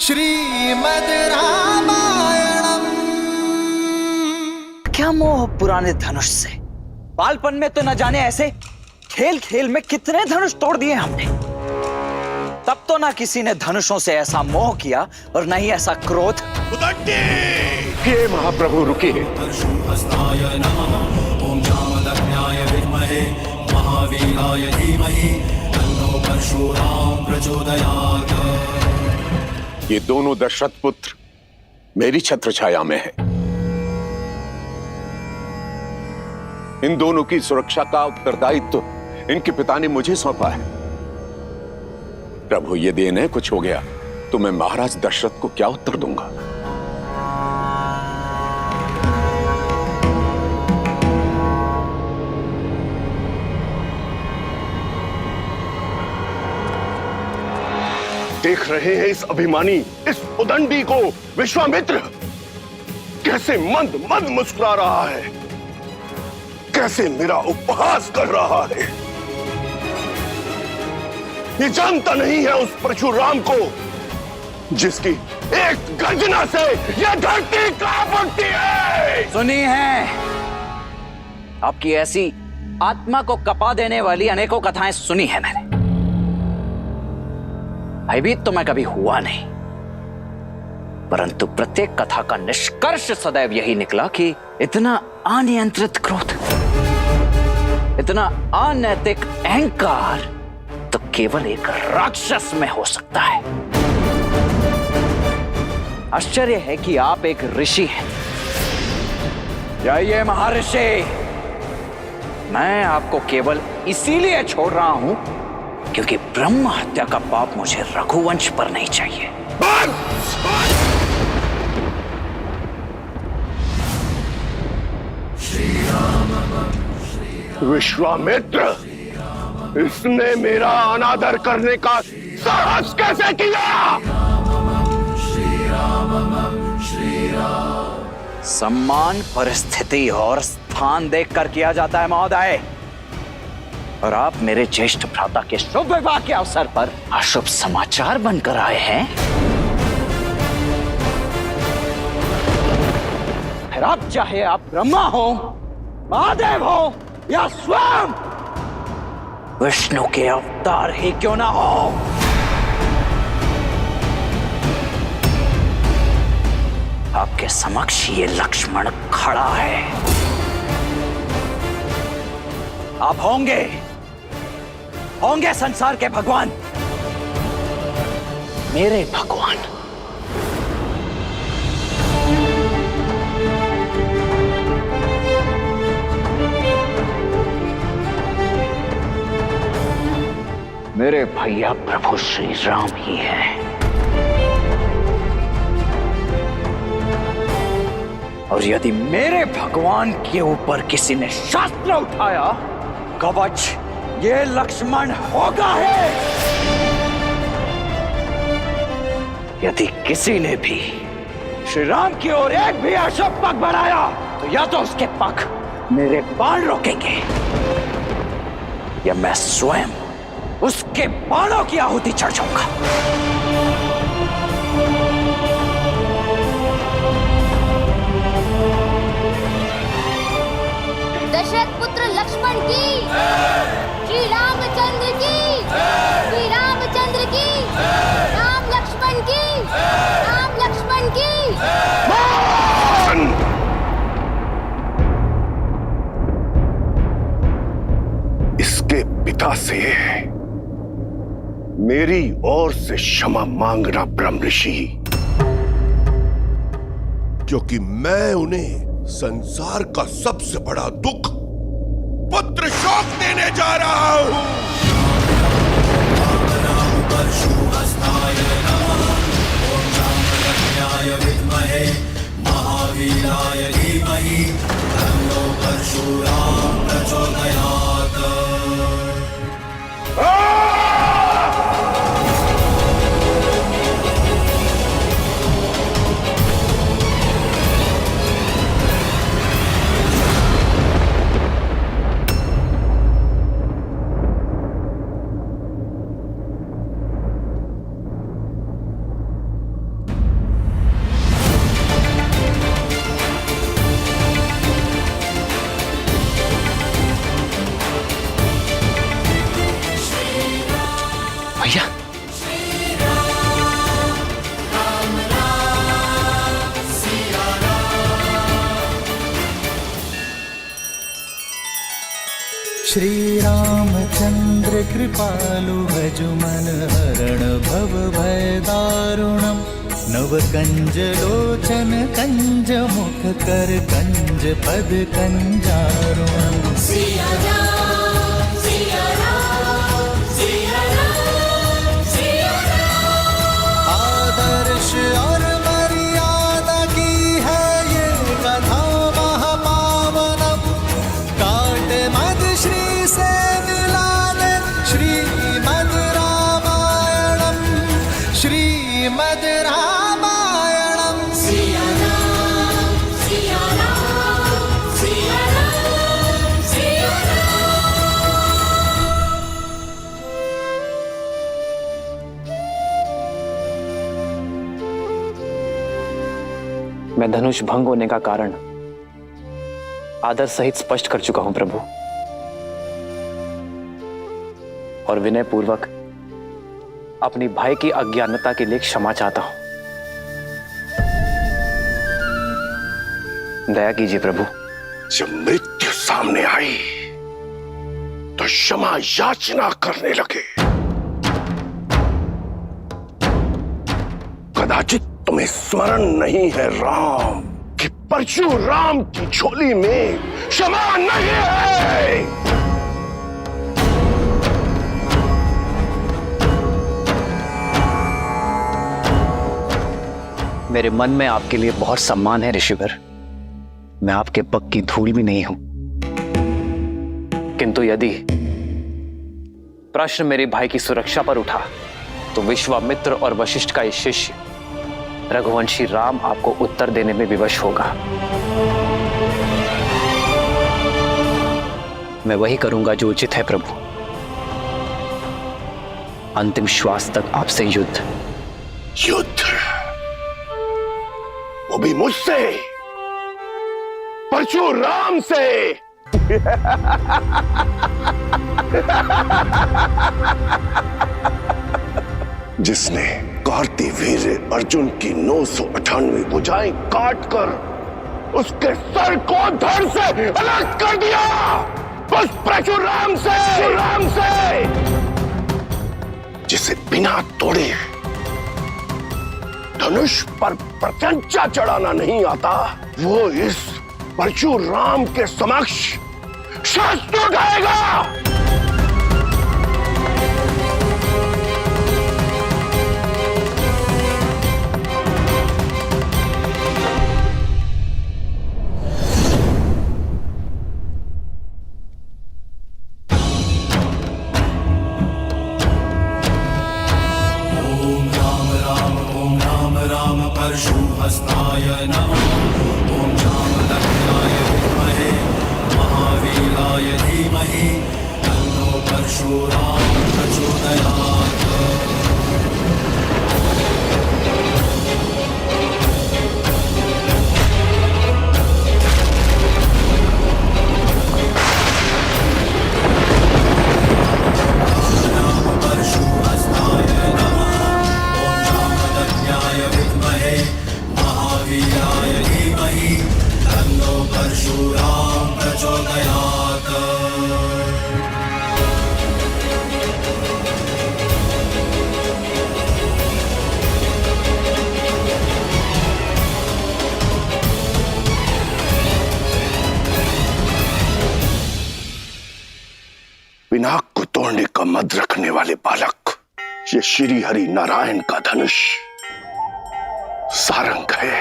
श्रीमद् रामायणम। क्या मोह पुराने धनुष से। बालपन में तो न जाने ऐसे खेल खेल में कितने धनुष तोड़ दिए हमने। तब तो ना किसी ने धनुषों से ऐसा मोह किया और न ही ऐसा क्रोध। हे महाप्रभु रुकिए। ये दोनों दशरथ पुत्र मेरी छत्र छाया में हैं। इन दोनों की सुरक्षा का उत्तरदायित्व इनके पिता ने मुझे सौंपा है। प्रभु ये देन है, कुछ हो गया तो मैं महाराज दशरथ को क्या उत्तर दूंगा। देख रहे हैं इस अभिमानी, इस उदंडी को विश्वामित्र कैसे मंद मंद मुस्कुरा रहा है, कैसे मेरा उपहास कर रहा है। ये जानता नहीं है उस परशुराम को जिसकी एक गर्जना से यह धरती कांप उठती है। सुनी है आपकी ऐसी आत्मा को कपा देने वाली अनेकों कथाएं सुनी है मैंने। भयभीत तो मैं कभी हुआ नहीं, परंतु प्रत्येक कथा का निष्कर्ष सदैव यही निकला कि इतना अनियंत्रित क्रोध, इतना अनैतिक अहंकार तो केवल एक राक्षस में हो सकता है। आश्चर्य है कि आप एक ऋषि हैं। जाइए महर्षि, मैं आपको केवल इसीलिए छोड़ रहा हूं क्योंकि ब्रह्म हत्या का पाप मुझे रघुवंश पर नहीं चाहिए। विश्वामित्र, इसने मेरा अनादर करने का साहस कैसे किया? सम्मान परिस्थिति और स्थान देखकर किया जाता है महोदय, और आप मेरे ज्येष्ठ भ्राता के शुभ विवाह के अवसर पर अशुभ समाचार बनकर आए हैं। फिर आप चाहे आप ब्रह्मा हो, महादेव हो या स्वयं विष्णु के अवतार ही क्यों ना हो, आपके समक्ष ये लक्ष्मण खड़ा है। आप होंगे संसार के भगवान, मेरे भगवान। मेरे भैया प्रभु श्री राम ही हैं। और यदि मेरे भगवान के ऊपर किसी ने शास्त्र उठाया, कवच ये लक्ष्मण होगा है। यदि किसी ने भी श्री राम की ओर एक भी अशुभ पग बढ़ाया तो या तो उसके पग मेरे बाण रोकेंगे या मैं स्वयं उसके बाणों की आहुति चढ़ जाऊंगा। दशरथ पुत्र लक्ष्मण की, श्री रामचंद्र की, श्री रामचंद्र की, राम लक्ष्मण की, राम लक्ष्मण की। इसके पिता से मेरी ओर से क्षमा मांगना ब्रह्म ऋषि, क्योंकि मैं उन्हें संसार का सबसे बड़ा दुख पुत्र शोक देने जा रहा हूं। श्री रामचंद्र कृपालु भजु मन हरण भव भय दारुणम नव कंज लोचन कंज मुख कर कंज पद कंजारुणम सिया राम सिया राम सिया राम सिया राम। आदर्श और मर्यादा की है ये कथा महापावनम काट मद श्री से मिला दे श्रीमद रामायणम श्रीमद रामायणम सिया राम सिया राम सिया राम सिया राम। मैं धनुष भंग होने का कारण आदर सहित स्पष्ट कर चुका हूं प्रभु, और विनय पूर्वक अपनी भाई की अज्ञानता के लिए क्षमा चाहता हूं। दया कीजिए प्रभु। जब मृत्यु सामने आई तो क्षमा याचना करने लगे। कदाचित तुम्हें स्मरण नहीं है राम कि परशुराम की झोली में क्षमा नहीं है। मेरे मन में आपके लिए बहुत सम्मान है ऋषिवर, मैं आपके पग की धूल भी नहीं हूं, किंतु यदि प्रश्न मेरे भाई की सुरक्षा पर उठा तो विश्वामित्र और वशिष्ठ का ये शिष्य रघुवंशी राम आपको उत्तर देने में विवश होगा। मैं वही करूंगा जो उचित है प्रभु। अंतिम श्वास तक आपसे युद्ध। युद्ध वो भी मुझसे, परशुराम से। जिसने कार्तिवीर्य अर्जुन की 998 भुजाएं काटकर उसके सर को धड़ से अलग कर दिया, उस परशुराम से, जिसे बिना तोड़े धनुष पर प्रत्यंचा चढ़ाना नहीं आता, वो इस परशुराम के समक्ष शस्त्र उठाएगा। परशुहस्ताय नमः। ओम जामदग्नाय विद्महे महावीराय धीमहि तन्नो परशुराम प्रचोदयात्। परशुहस्ताय नमः। ओम जामदग्नाय विद्महे महावीराय धीमहि तन्नो परशुराम प्रचोदयात्। पिनाक को तोड़ने का मद रखने वाले बालक, ये श्री हरि नारायण का धनुष सारंग है।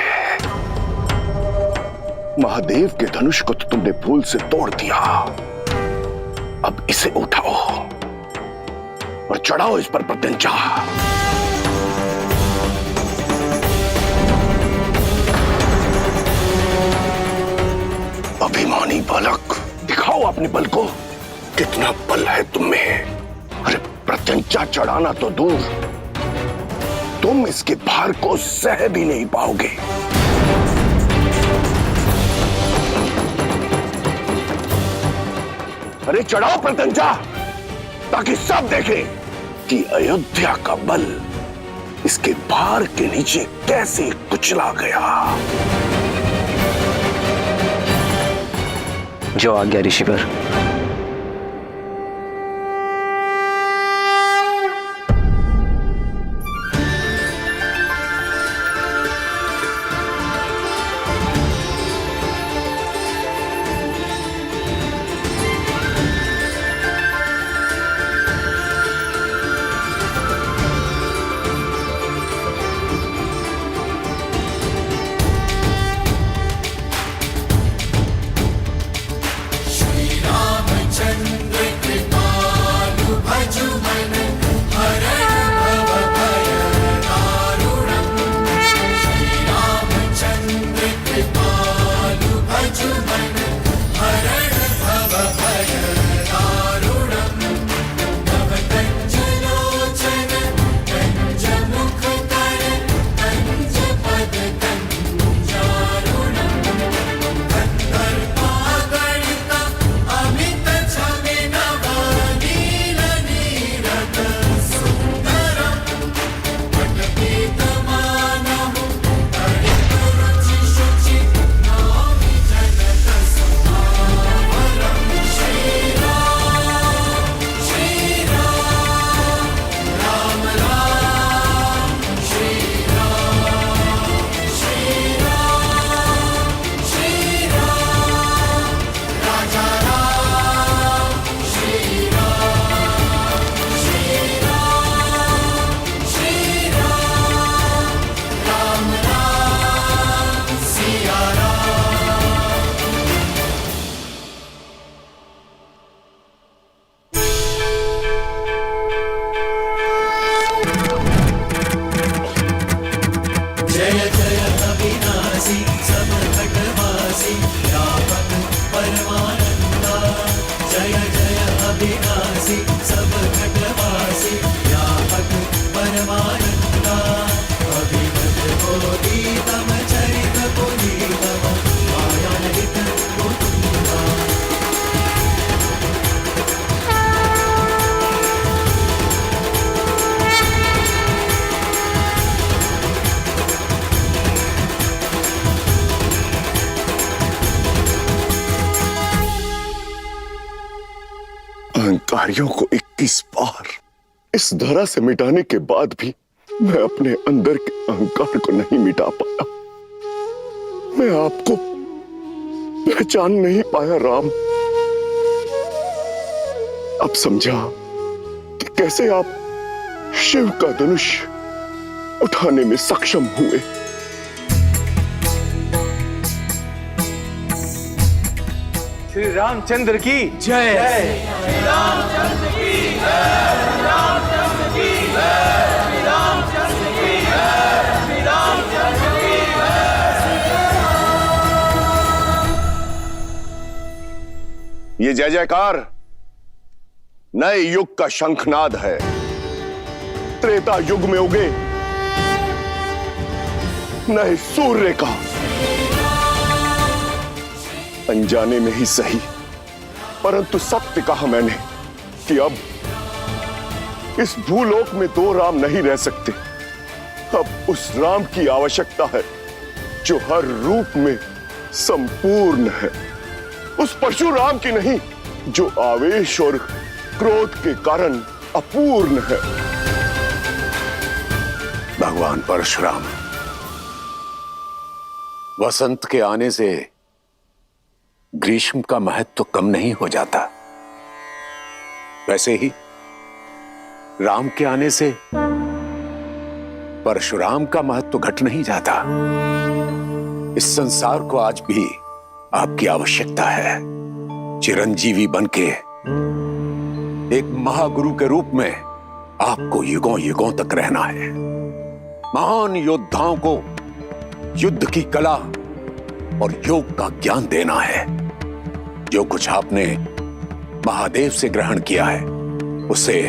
महादेव के धनुष को तो तुमने भूल से तोड़ दिया, अब इसे उठाओ और चढ़ाओ इस पर प्रत्यंचा। अभिमानी बालक, दिखाओ अपने बल को, कितना बल है तुम में। अरे प्रत्यंचा चढ़ाना तो दूर, तुम इसके भार को सह भी नहीं पाओगे। अरे चढ़ाओ प्रत्यंचा, ताकि सब देखें कि अयोध्या का बल इसके भार के नीचे कैसे कुचला गया। जो आज्ञा ऋषिवर। जय जय अविनाशी सब घटवासी व्यापक परमानंदा जय जय अविनाशी सब घटवासी व्यापक परमानंदा अभिमत बोधितम चरित पुनीतम मायालयित कुटुंबा अहंकारियों को 21 बार इस धरा से मिटाने के बाद भी मैं अपने अंदर के अहंकार को नहीं मिटा पाया। मैं आपको पहचान नहीं पाया राम। अब समझा कि कैसे आप शिव का धनुष उठाने में सक्षम हुए। श्री रामचंद्र की जय। ये जय जयकार नए युग का शंखनाद है। त्रेता युग में उगे नए सूर्य का। अनजाने में ही सही परंतु सत्य कहा मैंने कि अब इस भूलोक में दो राम नहीं रह सकते। अब उस राम की आवश्यकता है जो हर रूप में संपूर्ण है। उस परशुराम की नहीं जो आवेश और क्रोध के कारण अपूर्ण है। भगवान परशुराम, वसंत के आने से ग्रीष्म का महत्व तो कम नहीं हो जाता, वैसे ही राम के आने से परशुराम का महत्व तो घट नहीं जाता। इस संसार को आज भी आपकी आवश्यकता है। चिरंजीवी बनके एक महागुरु के रूप में आपको युगों युगों तक रहना है। महान योद्धाओं को युद्ध की कला और योग का ज्ञान देना है। जो कुछ आपने महादेव से ग्रहण किया है उसे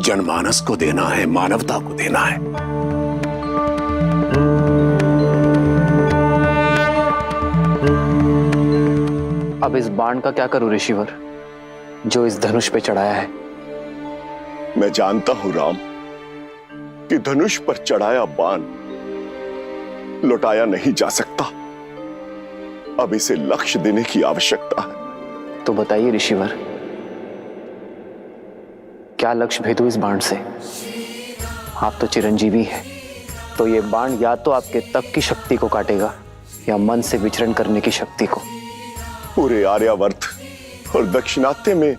जनमानस को देना है, मानवता को देना है। अब इस बाण का क्या करूं ऋषिवर जो इस धनुष पे चढ़ाया है? मैं जानता हूं राम कि धनुष पर चढ़ाया बाण लौटाया नहीं जा सकता। अब इसे लक्ष्य देने की आवश्यकता है। तो बताइए ऋषिवर, क्या लक्ष्य भेदू इस बाण से? आप तो चिरंजीवी हैं, तो ये बाण या तो आपके तप की शक्ति को काटेगा या मन से विचरण करने की शक्ति को। पूरे आर्यावर्त और दक्षिणात्य में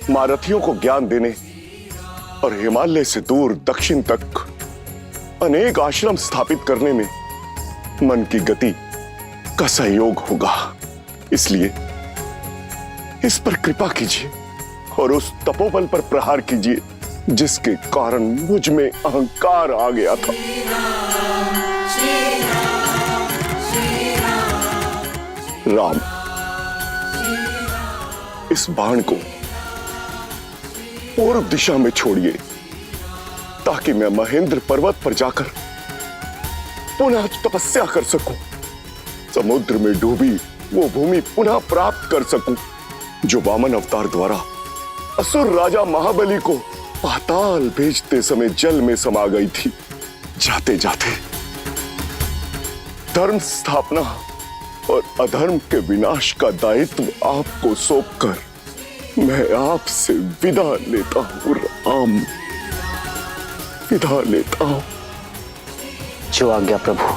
महारथियों को ज्ञान देने और हिमालय से दूर दक्षिण तक अनेक आश्रम स्थापित करने में मन की गति का सहयोग होगा। इसलिए इस पर कृपा कीजिए और उस तपोबल पर प्रहार कीजिए जिसके कारण मुझ में अहंकार आ गया था। राम, इस बाण को पूर्व दिशा में छोड़िए ताकि मैं महेंद्र पर्वत पर जाकर पुनः तपस्या कर सकूं, समुद्र में डूबी वो भूमि पुनः प्राप्त कर सकूं जो वामन अवतार द्वारा असुर राजा महाबली को पाताल भेजते समय जल में समा गई थी। जाते जाते धर्म स्थापना और अधर्म के विनाश का दायित्व आपको सौंपकर मैं आपसे विदा लेता हूं राम, विदा लेता हूं। जो आज्ञा प्रभु।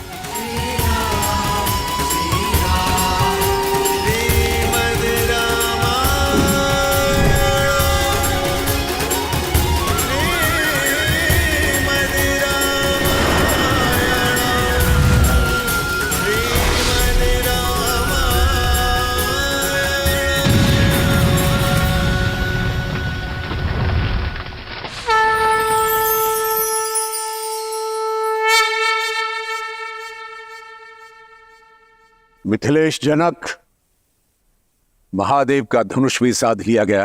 मिथिलेश जनक, महादेव का धनुष भी साध लिया गया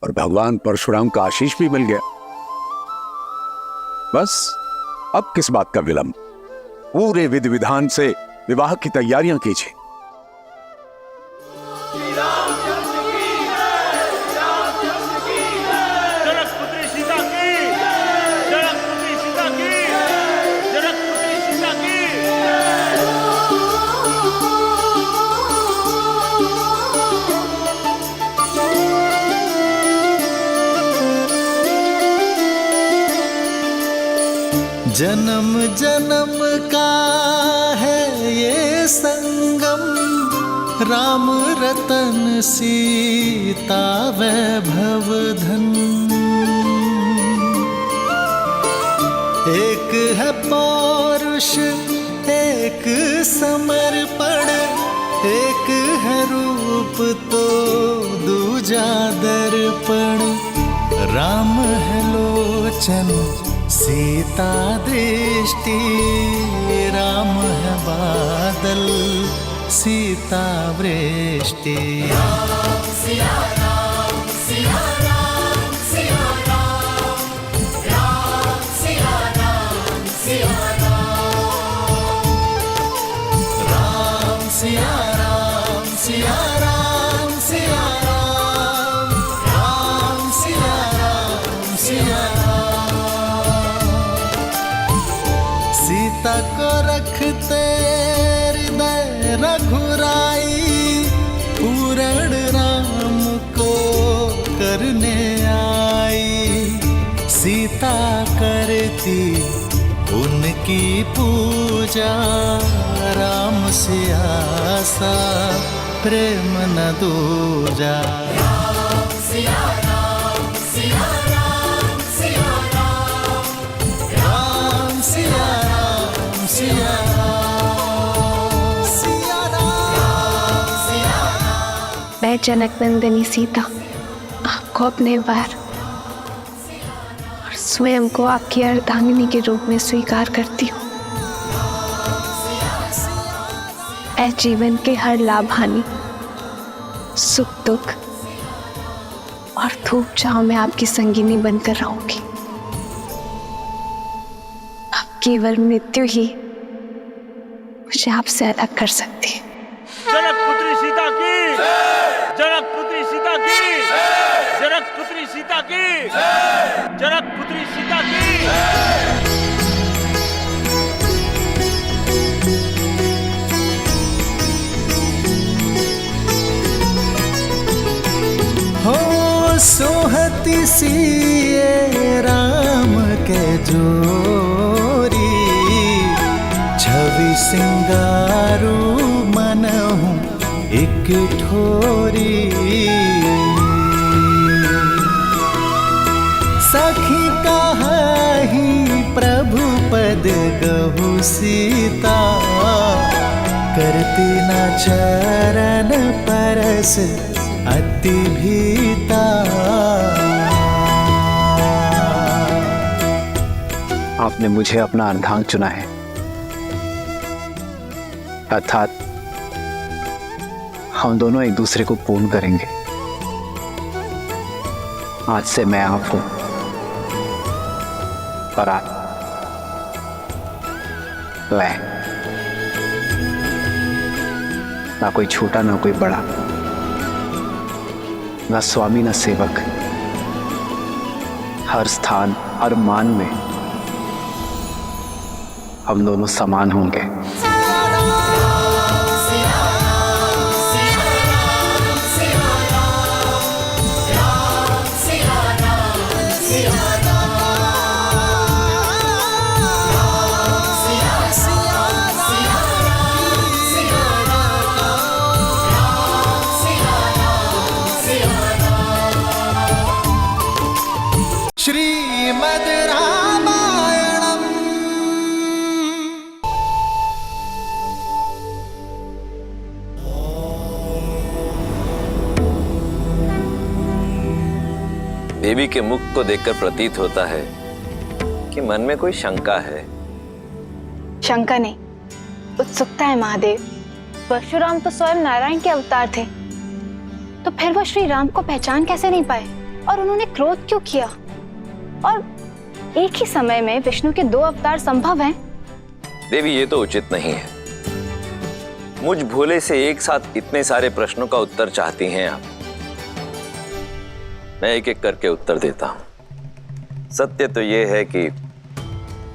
और भगवान परशुराम का आशीष भी मिल गया। बस अब किस बात का विलंब? पूरे विधि विधान से विवाह की तैयारियां कीजिए। जनकपुत्री सीता की, जनकपुत्री सीता की, जनकपुत्री सीता की। जन्म जन्म का है ये संगम, राम रतन सीता वैभव धन। एक है पौरुष एक समर्पण, एक है रूप तो दूजा दर्पण। राम है लोचन सीता दृष्टि, राम है बादल सीता वृष्टि। सिया राम सिया राम सिया राम, राम सिया राम सिया राम, राम सिया राम सिया राम सिया राम, राम सिया राम सिया राम। सीता को रखते हृदय रघुराई, पूरण राम को करने आई। सीता करती उनकी पूजा, राम से आसा प्रेम न दूजा। राम सिया राम सिया राम सिया राम, राम सिया राम सिया राम सिया राम सिया राम। मैं जनक नंदिनी सीता आपको अपने वार और स्वयं को आपकी अर्धांगिनी के रूप में स्वीकार करती हूँ। मैं जीवन के हर लाभ हानि, सुख दुख और धूप छांव में आपकी संगिनी बनकर रहूंगी। अब केवल मृत्यु ही मुझे आपसे अलग कर सकती है। जनकपुत्री सीता की, जनकपुत्री सीता की, जनकपुत्री सीता की, जनकपुत्री सीता की। हो सोहती सिए राम के जोरी, छवि सिंगारू मनहूँ एक ठोरी। सखी कहाही प्रभु पद गहु सीता, करती न चरण परस अति भीता। आपने मुझे अपना अर्धांग चुना है, अर्थात हम दोनों एक दूसरे को पूर्ण करेंगे। आज से मैं आप हूं और आप मैं, ना कोई छोटा ना कोई बड़ा, ना स्वामी ना सेवक। हर स्थान हर मान में हम दोनों समान होंगे। श्रीमद् रामायणम्। देवी के मुख को देखकर प्रतीत होता है कि मन में कोई शंका है। शंका नहीं, उत्सुकता है महादेव। परशुराम तो स्वयं नारायण के अवतार थे, तो फिर वो श्री राम को पहचान कैसे नहीं पाए और उन्होंने क्रोध क्यों किया? और एक ही समय में विष्णु के 2 अवतार संभव हैं? देवी, ये तो उचित नहीं है। मुझ भोले से एक साथ इतने सारे प्रश्नों का उत्तर चाहती हैं आप। मैं एक एक करके उत्तर देता हूं। सत्य तो यह है कि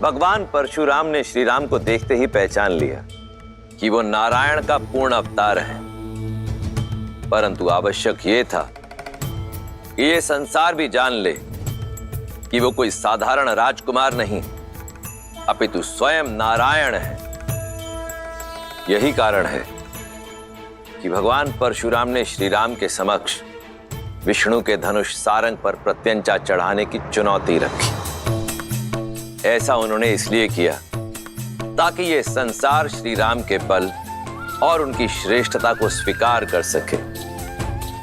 भगवान परशुराम ने श्री राम को देखते ही पहचान लिया कि वो नारायण का पूर्ण अवतार है, परंतु आवश्यक ये था कि ये संसार भी जान ले कि वो कोई साधारण राजकुमार नहीं, अपितु स्वयं नारायण है। यही कारण है कि भगवान परशुराम ने श्री राम के समक्ष विष्णु के धनुष सारंग पर प्रत्यंचा चढ़ाने की चुनौती रखी। ऐसा उन्होंने इसलिए किया ताकि ये संसार श्री राम के बल और उनकी श्रेष्ठता को स्वीकार कर सके।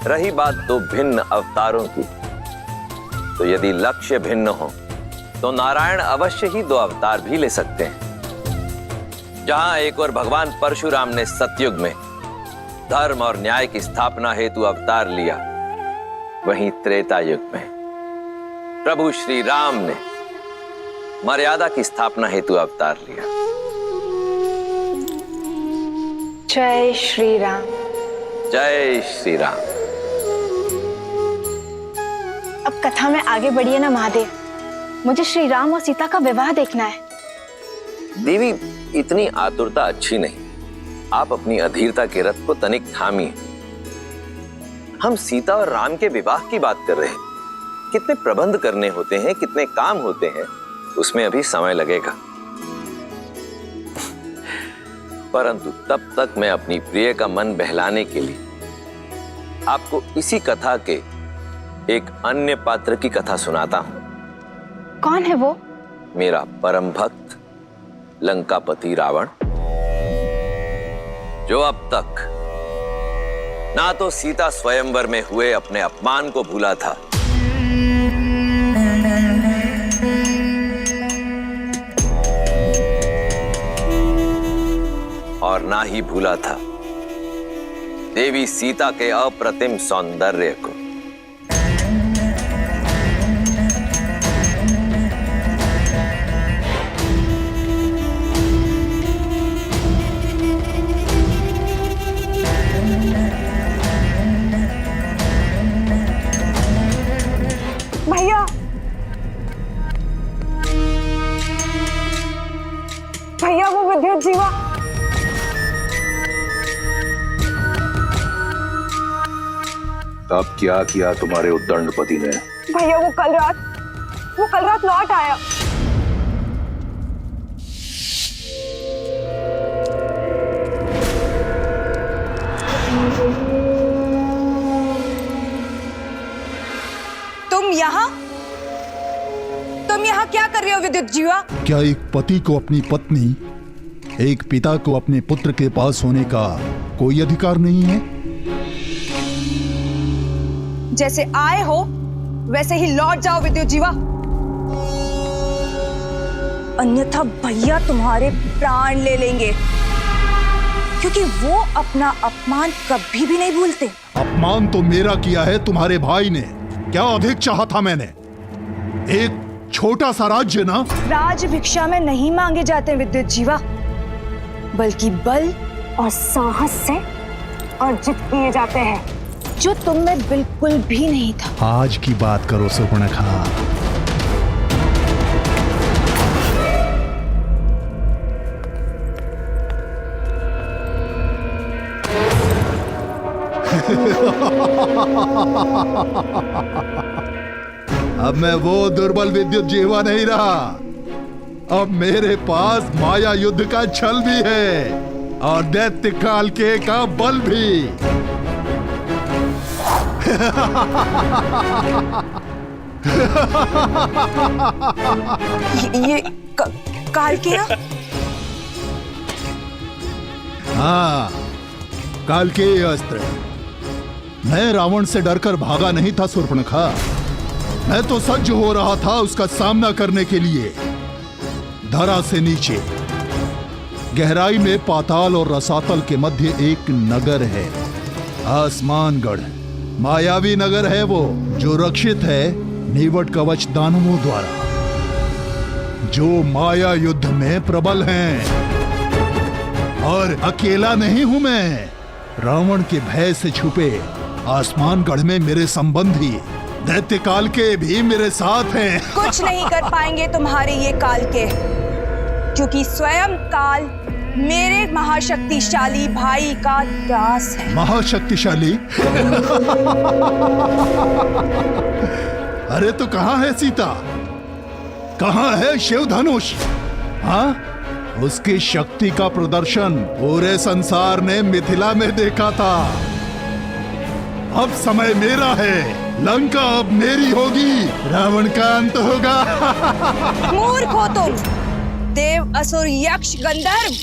रही बात 2 भिन्न अवतारों की, तो यदि लक्ष्य भिन्न हो तो नारायण अवश्य ही 2 अवतार भी ले सकते हैं। जहां एक और भगवान परशुराम ने सतयुग में धर्म और न्याय की स्थापना हेतु अवतार लिया, वहीं त्रेता युग में प्रभु श्री राम ने मर्यादा की स्थापना हेतु अवतार लिया। जय श्री राम। जय श्री राम। अब कथा में आगे बढ़िए ना महादेव, मुझे श्री राम और सीता का विवाह देखना है। देवी, इतनी आतुरता अच्छी नहीं। आप अपनी अधीरता के रथ को तनिक थामिए। हम सीता और राम के विवाह की बात कर रहे हैं। कितने प्रबंध करने होते हैं, कितने काम होते हैं, उसमें अभी समय लगेगा। परंतु तब तक मैं अपनी प्रिय का मन बहलाने के लिए आपको इसी कथा के एक अन्य पात्र की कथा सुनाता हूं। कौन है वो? मेरा परम भक्त लंकापति रावण, जो अब तक ना तो सीता स्वयंवर में हुए अपने अपमान को भूला था, और ना ही भूला था देवी सीता के अप्रतिम सौंदर्य को। भैया, भैया वो विद्युत जीवा। अब क्या किया तुम्हारे उद्दंडपति ने? भैया वो कल रात लौट आया। तुम यहाँ क्या कर रहे हो विद्युत जीवा? क्या एक पति को अपनी पत्नी, एक पिता को अपने पुत्र के पास होने का कोई अधिकार नहीं है? जैसे आए हो वैसे ही लौट जाओ विद्युत जीवा, अन्यथा भैया तुम्हारे प्राण ले लेंगे, क्योंकि वो अपना अपमान कभी भी नहीं भूलते। अपमान तो मेरा किया है तुम्हारे भाई ने। क्या अधिक चाहा था मैंने? एक छोटा सा राज्य ना। राज भिक्षा में नहीं मांगे जाते विद्युत जीवा, बल्कि बल और साहस से अर्जित किए जाते हैं, जो तुम में बिल्कुल भी नहीं था। आज की बात करो सुपर्णखा। अब मैं वो दुर्बल विद्युत जीवा नहीं रहा। अब मेरे पास माया युद्ध का छल भी है और दैत्य काल के का बल भी। ये काल के ना? हाँ, काल के अस्त्र। मैं रावण से डरकर भागा नहीं था शूर्पणखा। मैं तो सज्ज हो रहा था उसका सामना करने के लिए। धरा से नीचे गहराई में पाताल और रसातल के मध्य एक नगर है, आसमानगढ़। मायावी नगर है वो, जो रक्षित है नीवट कवच दानवों द्वारा, जो माया युद्ध में प्रबल हैं। और अकेला नहीं हूं मैं, रावण के भय से छुपे आसमानगढ़ में मेरे संबंधी दैत्य काल के भी मेरे साथ हैं। कुछ नहीं कर पाएंगे तुम्हारे ये काल के, क्योंकि स्वयं काल मेरे महाशक्तिशाली भाई का दास है। महाशक्तिशाली? अरे तो कहाँ है सीता, कहाँ है शिव धनुष? हाँ, उसकी शक्ति का प्रदर्शन पूरे संसार ने मिथिला में देखा था। अब समय मेरा है, लंका अब मेरी होगी, रावण का अंत होगा। मूर्ख हो तुम, देव असुर यक्ष गंधर्व,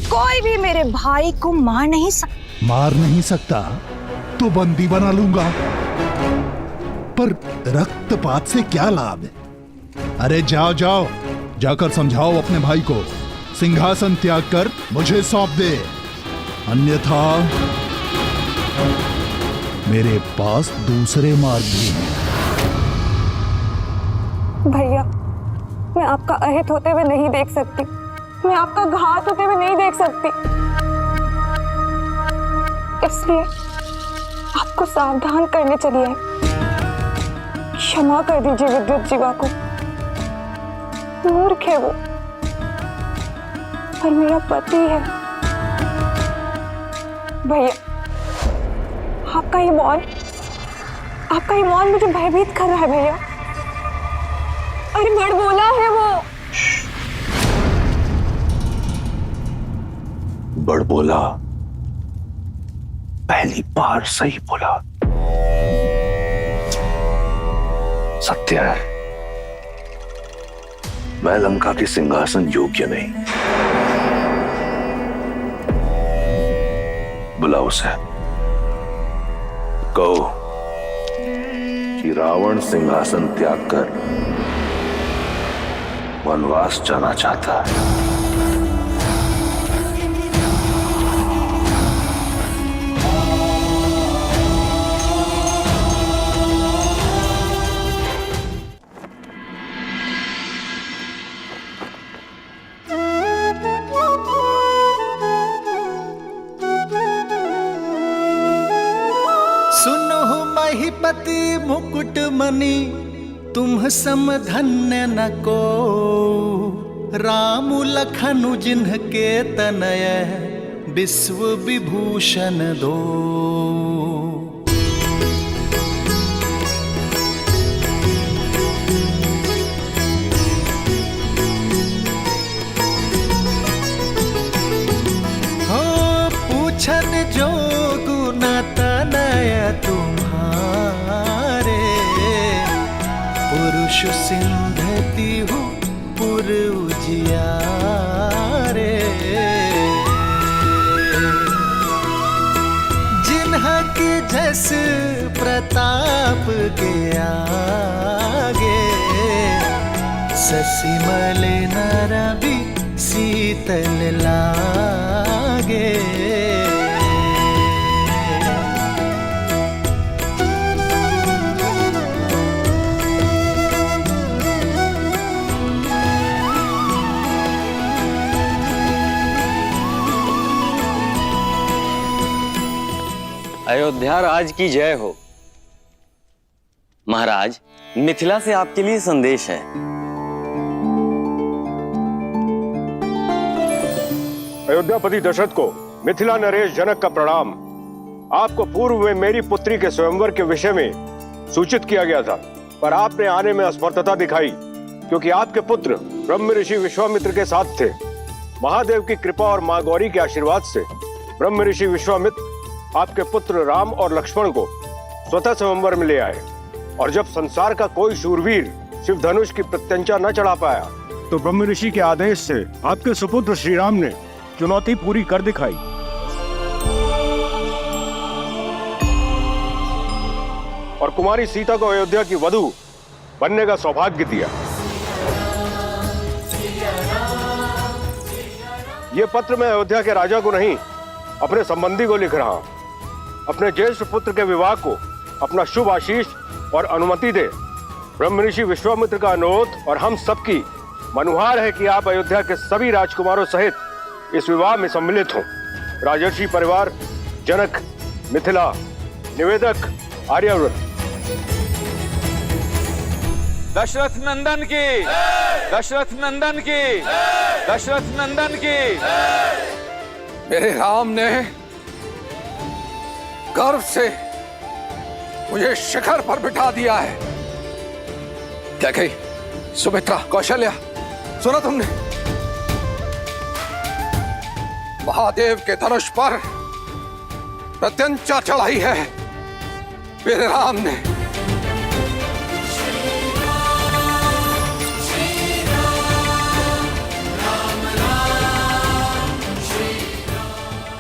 कोई भी मेरे भाई को मार नहीं सकता। मार नहीं सकता तो बंदी बना लूंगा, पर रक्तपात से क्या लाभ? अरे जाओ जाओ, जाकर समझाओ अपने भाई को, सिंहासन त्याग कर मुझे सौंप दे, अन्यथा मेरे पास दूसरे मार्ग भी हैं। भैया, मैं आपका अहित होते हुए नहीं देख सकती, मैं आपका घात होते हुए नहीं देख सकती, इसलिए आपको सावधान करने चली आई। क्षमा कर दीजिए विद्युत जीवा को, मूर्ख है वो, पर मेरा पति है। भैया, आपका ये मौन मुझे भयभीत कर रहा है भैया। अरे बड़बोला है वो। बड़बोला? पहली बार सही बोला। सत्य है, मैं लंका के सिंहासन योग्य नहीं। बुलाओ उसे, कहो कि रावण सिंहासन त्याग कर वनवास जाना चाहता है। महिपति मुकुट मणि तुम सम धन्य न को, राम लखनु जिन्हके तनय विश्व विभूषण दो। हो पूछन जोगु न तनय तुम्हारे, पुरुष सिंधति हूँ पुर उजियारे। जिन्हा के जस प्रताप के आगे, ससिमल नरवि शीतल लागे। अयोध्या राज की जय हो। महाराज, मिथिला से आपके लिए संदेश है। अयोध्यापति दशरथ को मिथिला नरेश जनक का प्रणाम। आपको पूर्व में मेरी पुत्री के स्वयंवर के विषय में सूचित किया गया था, पर आपने आने में असमर्थता दिखाई, क्योंकि आपके पुत्र ब्रह्म ऋषि विश्वामित्र के साथ थे। महादेव की कृपा और मां गौरी के आशीर्वाद से ब्रह्म ऋषि विश्वामित्र आपके पुत्र राम और लक्ष्मण को स्वतः स्वयंवर में ले आए, और जब संसार का कोई शूरवीर शिव धनुष की प्रत्यंचा न चढ़ा पाया, तो ब्रह्म ऋषि के आदेश से आपके सुपुत्र श्री राम ने चुनौती पूरी कर दिखाई। और कुमारी सीता को अयोध्या की वधू बनने का सौभाग्य दिया। ये पत्र मैं अयोध्या के राजा को नहीं, अपने संबंधी को लिख रहा हूं। अपने ज्येष्ठ पुत्र के विवाह को अपना शुभ आशीष और अनुमति दे। ब्रह्म ऋषि विश्वामित्र का अनुरोध और हम सबकी मनुहार है कि आप अयोध्या के सभी राजकुमारों सहित इस विवाह में सम्मिलित हों। राजर्षि परिवार, जनक, मिथिला, निवेदक, आर्यावर्त। दशरथ नंदन की, दशरथ नंदन की, दशरथ नंदन की। मेरे राम ने गर्व से मुझे शिखर पर बिठा दिया है। क्या कही सुमित्रा, कौशल्या, सुना तुमने? महादेव के धनुष पर प्रत्यंचा चढ़ाई है मेरे राम ने।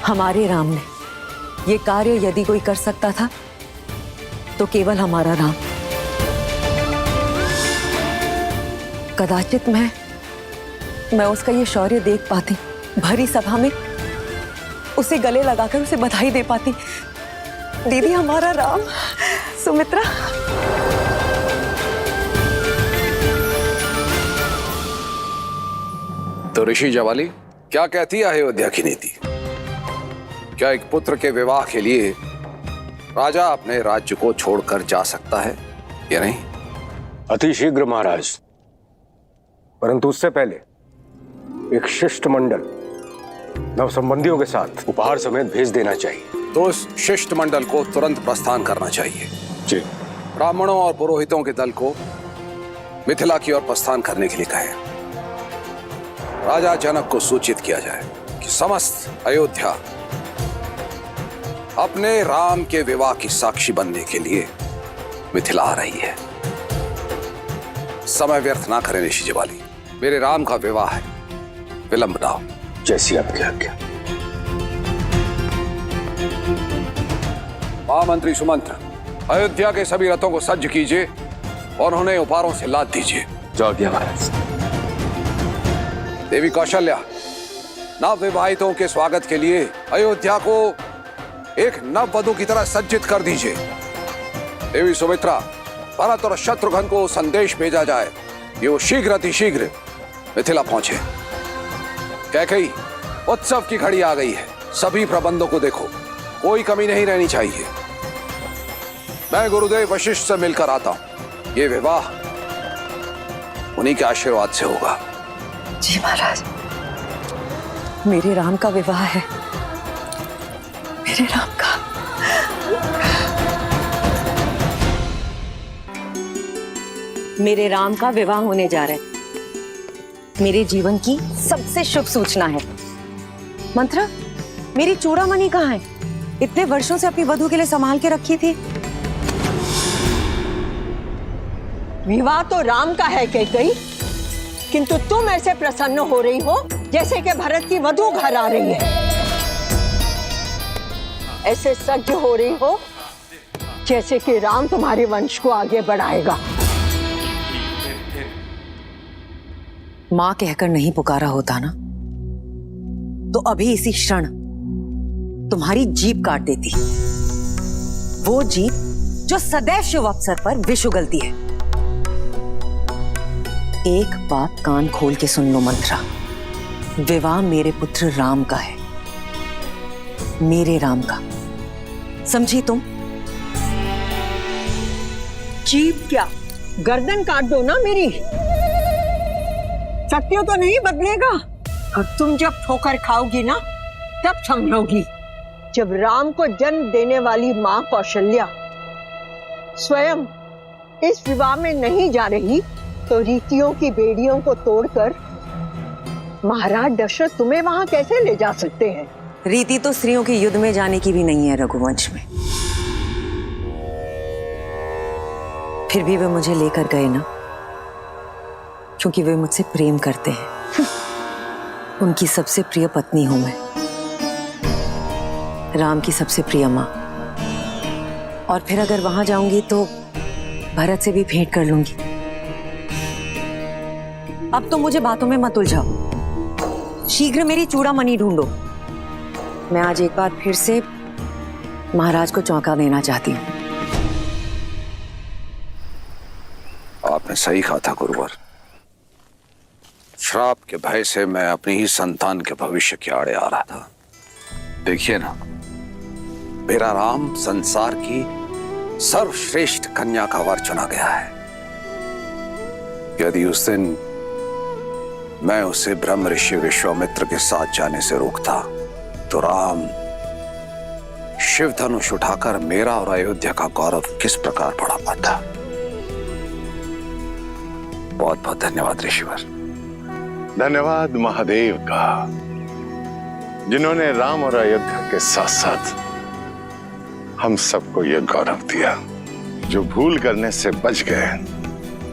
हमारे राम ने ये कार्य यदि कोई कर सकता था तो केवल हमारा राम। कदाचित मैं उसका ये शौर्य देख पाती, भरी सभा में उसे गले लगाकर उसे बधाई दे पाती। दीदी, हमारा राम। सुमित्रा, तो ऋषि जवाली, क्या कहती है अयोध्या की नीति? क्या एक पुत्र के विवाह के लिए राजा अपने राज्य को छोड़कर जा सकता है या नहीं? अति शीघ्र महाराज, परंतु उससे पहले एक शिष्टमंडल नव संबंधियों के साथ उपहार समेत भेज देना चाहिए। तो उस शिष्टमंडल को तुरंत प्रस्थान करना चाहिए। जी। ब्राह्मणों और पुरोहितों के दल को मिथिला की ओर प्रस्थान करने के लिए कहें। राजा जनक को सूचित किया जाए कि समस्त अयोध्या अपने राम के विवाह की साक्षी बनने के लिए मिथिला आ रही है। समय व्यर्थ ना करें ऋषि जवाली, मेरे राम का विवाह है, विलंब ना हो। जैसी आपकी आज्ञा। महामंत्री सुमंत्र, अयोध्या के सभी रथों को सज्ज कीजिए और उन्हें उपहारों से लाद दीजिए। जो आज्ञा महाराज। देवी कौशल्या, नव विवाहितों के स्वागत के लिए अयोध्या को एक नव वधु की तरह सज्जित कर दीजिए। देवी सुमित्रा, भरत और शत्रुघ्न को संदेश भेजा जाए कि वो शीघ्र अतिशीघ्र मिथिला पहुंचे। कैकेयी, उत्सव की घड़ी आ गई है, सभी प्रबंधों को देखो, कोई कमी नहीं रहनी चाहिए। मैं गुरुदेव वशिष्ठ से मिलकर आता हूं। ये विवाह उन्हीं के आशीर्वाद से होगा। जी महाराज, मेरे राम का विवाह है, मेरे राम का। मेरे राम का विवाह होने जा रहा है। मेरे जीवन की सबसे शुभ सूचना है। मंत्रा, मेरी चूड़ामणि कहाँ है? इतने वर्षों से अपनी वधु के लिए संभाल के रखी थी। विवाह तो राम का है कैकेयी, किंतु तुम ऐसे प्रसन्न हो रही हो जैसे कि भरत की वधु घर आ रही है। ऐसे सज्ज हो रही हो जैसे कि राम तुम्हारे वंश को आगे बढ़ाएगा। मां कहकर नहीं पुकारा होता ना, तो अभी इसी क्षण तुम्हारी जीभ काट देती। वो जीभ जो सदैव शुभ अवसर पर विष उगलती है। एक बात कान खोल के सुन लो मंत्रा, विवाह मेरे पुत्र राम का है, मेरे राम का। समझी तुम? जीभ क्या, गर्दन काट दो ना मेरी। सत्य तो नहीं बदलेगा, और तुम जब ठोकर खाओगी ना तब समझोगी। जब राम को जन्म देने वाली मां कौशल्या स्वयं इस विवाह में नहीं जा रही, तो रीतियों की बेड़ियों को तोड़कर महाराज दशरथ तुम्हें वहां कैसे ले जा सकते हैं? रीति तो स्त्रियों के युद्ध में जाने की भी नहीं है रघुवंश में। फिर भी वे मुझे लेकर गए ना, क्योंकि वे मुझसे प्रेम करते हैं। उनकी सबसे प्रिय पत्नी हूं मैं, राम की सबसे प्रिय मां। और फिर अगर वहां जाऊंगी तो भरत से भी भेंट कर लूंगी। अब तो मुझे बातों में मत उलझाओ। शीघ्र मेरी चूड़ामणि ढूंढो। मैं आज एक बार फिर से महाराज को चौंका देना चाहती हूँ। आपने सही कहा था गुरुवर। श्राप के भय से मैं अपनी ही संतान के भविष्य के आड़े आ रहा था। देखिए ना, मेरा राम संसार की सर्वश्रेष्ठ कन्या का वर चुना गया है। यदि उस दिन मैं उसे ब्रह्म ऋषि विश्वामित्र के साथ जाने से रोकता तो राम शिव धनुष उठाकर मेरा और अयोध्या का गौरव किस प्रकार बढ़ा पाता। बहुत बहुत धन्यवाद ऋषिवर। धन्यवाद महादेव का, जिन्होंने राम और अयोध्या के साथ साथ हम सबको यह गौरव दिया। जो भूल करने से बच गए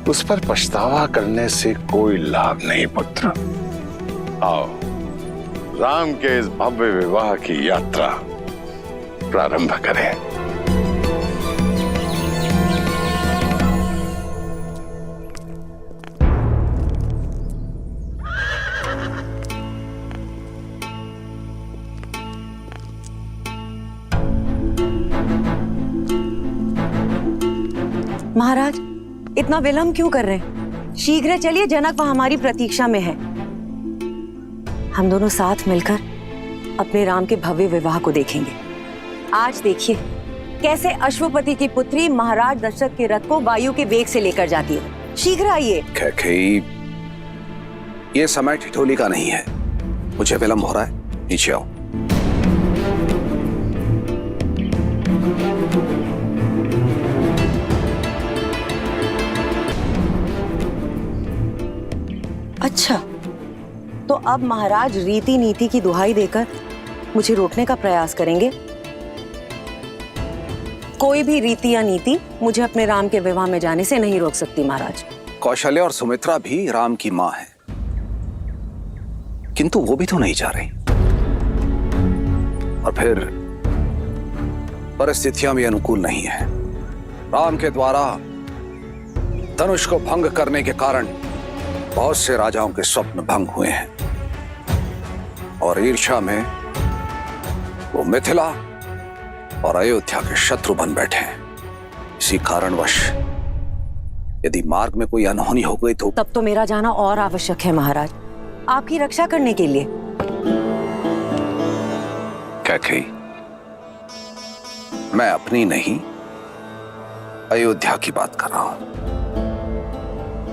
उस पर पछतावा करने से कोई लाभ नहीं पुत्र। आओ राम के इस भव्य विवाह की यात्रा प्रारंभ करें। महाराज, इतना विलंब क्यों कर रहे हैं? शीघ्र चलिए, जनक वहां हमारी प्रतीक्षा में है। हम दोनों साथ मिलकर अपने राम के भव्य विवाह को देखेंगे। आज देखिए कैसे अश्वपति की पुत्री महाराज दशरथ के रथ को वायु के वेग से लेकर जाती है। शीघ्र आइए। कैकेयी, ये समय ठिठोली का नहीं है। मुझे विलंब हो रहा है, नीचे आओ। अच्छा, तो अब महाराज रीति नीति की दुहाई देकर मुझे रोकने का प्रयास करेंगे। कोई भी रीति या नीति मुझे अपने राम के विवाह में जाने से नहीं रोक सकती महाराज। कौशल्या और सुमित्रा भी राम की मां है, किंतु वो भी तो नहीं जा रही। और फिर परिस्थितियां भी अनुकूल नहीं है। राम के द्वारा धनुष को भंग करने के कारण बहुत से राजाओं के स्वप्न भंग हुए हैं और ईर्ष्या में वो मिथिला और अयोध्या के शत्रु बन बैठे हैं। इसी कारणवश यदि मार्ग में कोई अनहोनी हो गई तो तब तो मेरा जाना और आवश्यक है महाराज, आपकी रक्षा करने के लिए। कैकेयी, मैं अपनी नहीं अयोध्या की बात कर रहा हूं।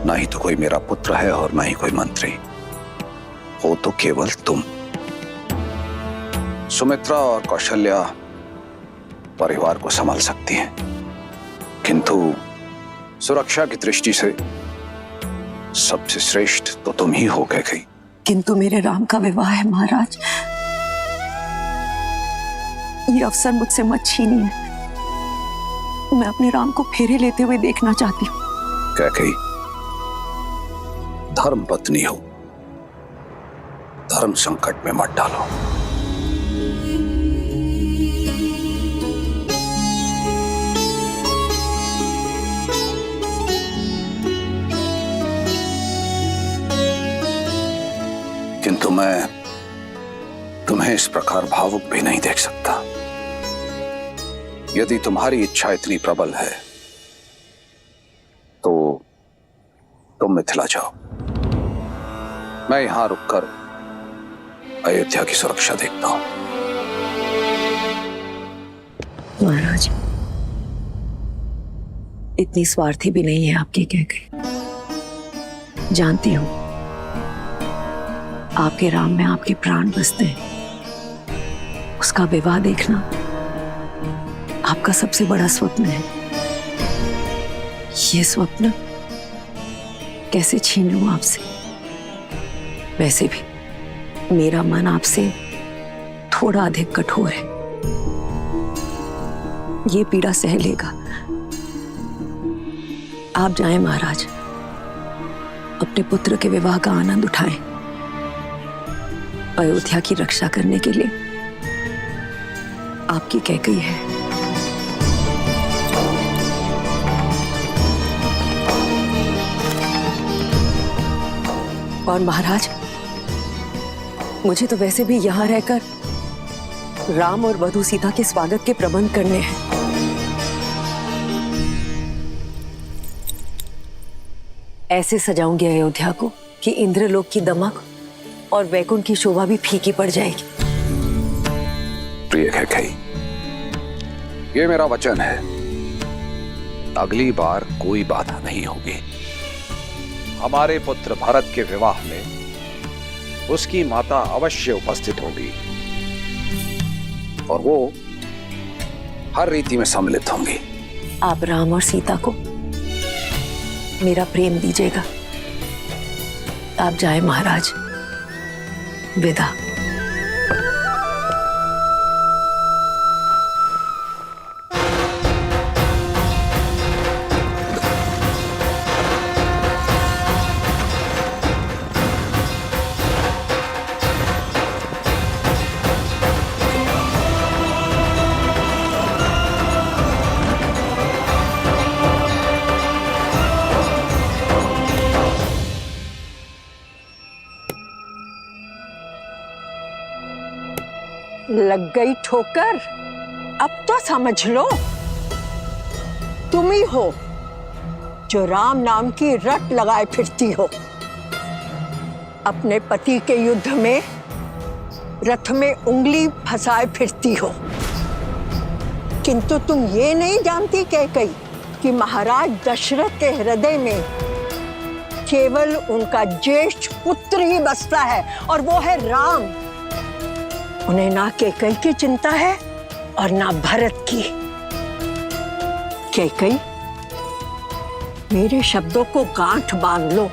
ना ही तो कोई मेरा पुत्र है और ना ही कोई मंत्री, हो तो केवल तुम। सुमित्रा और कौशल्या परिवार को संभाल सकती हैं, किंतु सुरक्षा की दृष्टि से सबसे श्रेष्ठ तो तुम ही हो गए। किंतु मेरे राम का विवाह है महाराज, ये अवसर मुझसे मत छीनिए। मैं अपने राम को फेरे लेते हुए देखना चाहती हूँ। कैकेयी, धर्म पत्नी हो, धर्म संकट में मत डालो। किंतु मैं तुम्हें इस प्रकार भावुक भी नहीं देख सकता। यदि तुम्हारी इच्छा इतनी प्रबल है तो तुम मिथिला जाओ। मैं यहां रुककर अयोध्या की सुरक्षा देखता हूं। महाराज, इतनी स्वार्थी भी नहीं है आपकी कैकेयी। जानती हूं आपके राम में आपके प्राण बसते हैं। उसका विवाह देखना आपका सबसे बड़ा स्वप्न है। ये स्वप्न कैसे छीन लूं आपसे? वैसे भी मेरा मन आपसे थोड़ा अधिक कठोर है, ये पीड़ा सह लेगा। आप जाएं महाराज, अपने पुत्र के विवाह का आनंद उठाएं। अयोध्या की रक्षा करने के लिए आपकी कैकेयी है। और महाराज, मुझे तो वैसे भी यहाँ रहकर राम और वधू सीता के स्वागत के प्रबंध करने हैं। ऐसे सजाऊंगी अयोध्या को कि इंद्रलोक की दमक और वैकुंठ की शोभा भी फीकी पड़ जाएगी। प्रिय कैकेयी, ये मेरा वचन है, अगली बार कोई बाधा नहीं होगी। हमारे पुत्र भरत के विवाह में उसकी माता अवश्य उपस्थित होगी और वो हर रीति में सम्मिलित होंगी। आप राम और सीता को मेरा प्रेम दीजिएगा। आप जाए महाराज, विदा। लग गई ठोकर? अब तो समझ लो, तुम ही हो जो राम नाम की रट लगाए फिरती हो। अपने पति के युद्ध में रथ में उंगली फंसाए फिरती हो, किंतु तुम ये नहीं जानती कैकेयी कि महाराज दशरथ के हृदय में केवल उनका ज्येष्ठ पुत्र ही बसता है और वो है राम। उन्हें ना कैकेयी की चिंता है और ना भरत की। कैकेयी, मेरे शब्दों को गांठ बांध लो,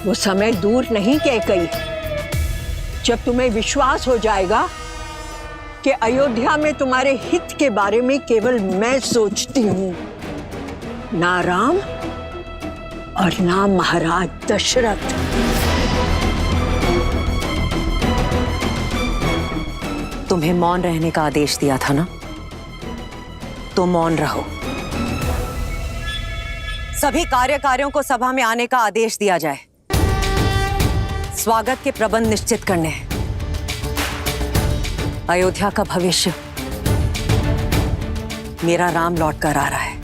वो समय दूर नहीं कैकेयी जब तुम्हें विश्वास हो जाएगा कि अयोध्या में तुम्हारे हित के बारे में केवल मैं सोचती हूं, ना राम और ना महाराज दशरथ। तुम्हें मौन रहने का आदेश दिया था ना, तो मौन रहो। सभी कार्यकारियों को सभा में आने का आदेश दिया जाए। स्वागत के प्रबंध निश्चित करने हैं। अयोध्या का भविष्य मेरा राम लौट कर आ रहा है।